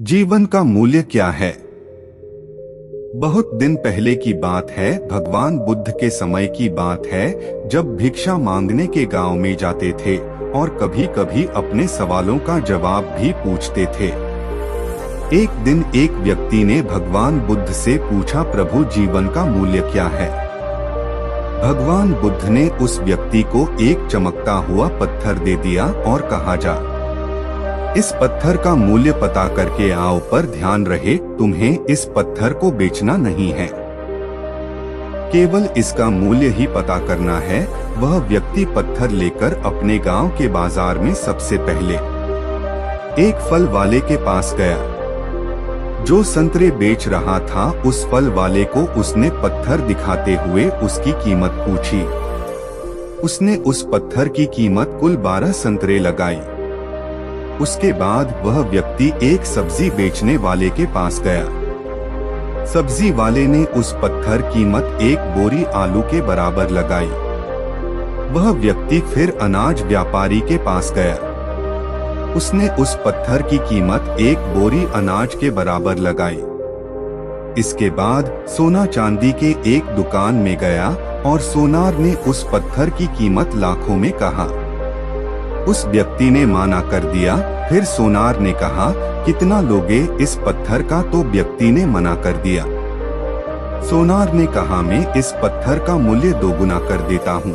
जीवन का मूल्य क्या है? बहुत दिन पहले की बात है। भगवान बुद्ध के समय की बात है, जब भिक्षा मांगने के गांव में जाते थे और कभी कभी अपने सवालों का जवाब भी पूछते थे। एक दिन एक व्यक्ति ने भगवान बुद्ध से पूछा, प्रभु जीवन का मूल्य क्या है? भगवान बुद्ध ने उस व्यक्ति को एक चमकता हुआ पत्थर दे दिया और कहा, जा इस पत्थर का मूल्य पता करके आओ, पर ध्यान रहे तुम्हें इस पत्थर को बेचना नहीं है, केवल इसका मूल्य ही पता करना है। वह व्यक्ति पत्थर लेकर अपने गांव के बाजार में सबसे पहले एक फल वाले के पास गया। जो संतरे बेच रहा था, उस फल वाले को उसने पत्थर दिखाते हुए उसकी कीमत पूछी। उसने उस पत्थर की कीमत कुल 12 संतरे लगाई। उसके बाद वह व्यक्ति एक सब्जी बेचने वाले के पास गया। सब्जी वाले ने उस पत्थर कीमत एक बोरी आलू के बराबर लगाई। वह व्यक्ति फिर अनाज व्यापारी के पास गया। उसने उस पत्थर की कीमत एक बोरी अनाज के बराबर लगाई। इसके बाद सोना चांदी के एक दुकान में गया और सोनार ने उस पत्थर की कीमत लाखों में कहा। उस व्यक्ति ने माना कर दिया। फिर सोनार ने कहा, कितना लोगे इस पत्थर का? तो व्यक्ति ने मना कर दिया। सोनार ने कहा, मैं इस पत्थर का मूल्य 2 गुना कर देता हूँ,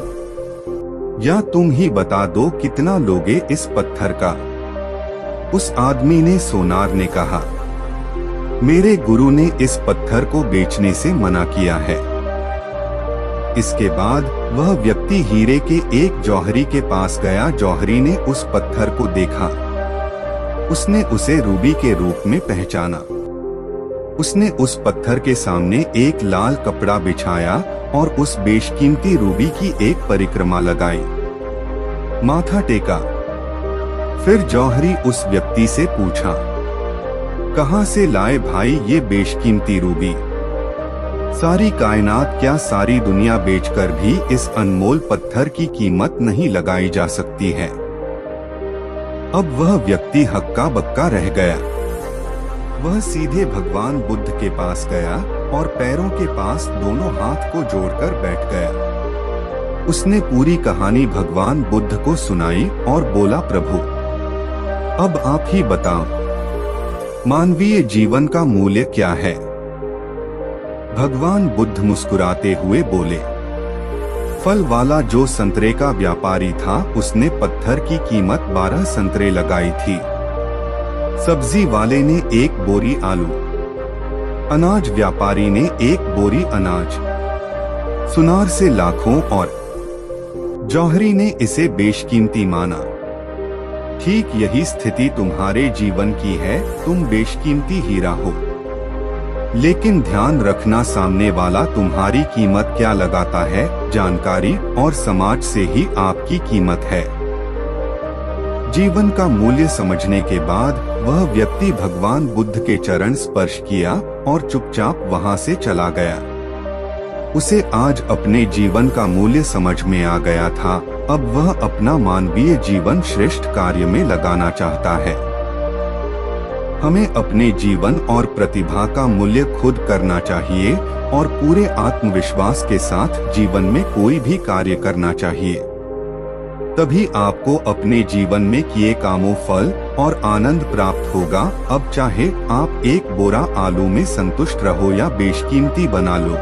या तुम ही बता दो कितना लोगे इस पत्थर का। उस आदमी ने सोनार ने कहा, मेरे गुरु ने इस पत्थर को बेचने से मना किया है। इसके बाद वह व्यक्ति हीरे के एक जौहरी के पास गया। जौहरी ने उस पत्थर को देखा। उसने उसे रूबी के रूप में पहचाना। उसने उस पत्थर के सामने एक लाल कपड़ा बिछाया और उस बेशकीमती रूबी की एक परिक्रमा लगाई, माथा टेका। फिर जौहरी उस व्यक्ति से पूछा, कहाँ से लाए भाई ये बेशकीमती रूबी? सारी कायनात, क्या सारी दुनिया बेचकर भी इस अनमोल पत्थर की कीमत नहीं लगाई जा सकती है? अब वह व्यक्ति हक्का बक्का रह गया। वह सीधे भगवान बुद्ध के पास गया और पैरों के पास दोनों हाथ को जोड़कर बैठ गया। उसने पूरी कहानी भगवान बुद्ध को सुनाई और बोला, प्रभु अब आप ही बताओ, मानवीय जीवन का मूल्य क्या है? भगवान बुद्ध मुस्कुराते हुए बोले, फल वाला जो संतरे का व्यापारी था, उसने पत्थर की कीमत 12 संतरे लगाई थी। सब्जी वाले ने 1 बोरी आलू, अनाज व्यापारी ने 1 बोरी अनाज, सुनार से लाखों और जौहरी ने इसे बेशकीमती माना। ठीक यही स्थिति तुम्हारे जीवन की है। तुम बेशकीमती हीरा हो, लेकिन ध्यान रखना, सामने वाला तुम्हारी कीमत क्या लगाता है, जानकारी और समाज से ही आपकी कीमत है। जीवन का मूल्य समझने के बाद वह व्यक्ति भगवान बुद्ध के चरण स्पर्श किया और चुपचाप वहां से चला गया। उसे आज अपने जीवन का मूल्य समझ में आ गया था। अब वह अपना मानवीय जीवन श्रेष्ठ कार्य में लगाना चाहता है। हमें अपने जीवन और प्रतिभा का मूल्य खुद करना चाहिए और पूरे आत्मविश्वास के साथ जीवन में कोई भी कार्य करना चाहिए। तभी आपको अपने जीवन में किए कामों फल और आनंद प्राप्त होगा। अब चाहे आप 1 बोरा आलू में संतुष्ट रहो या बेशकीमती बना लो।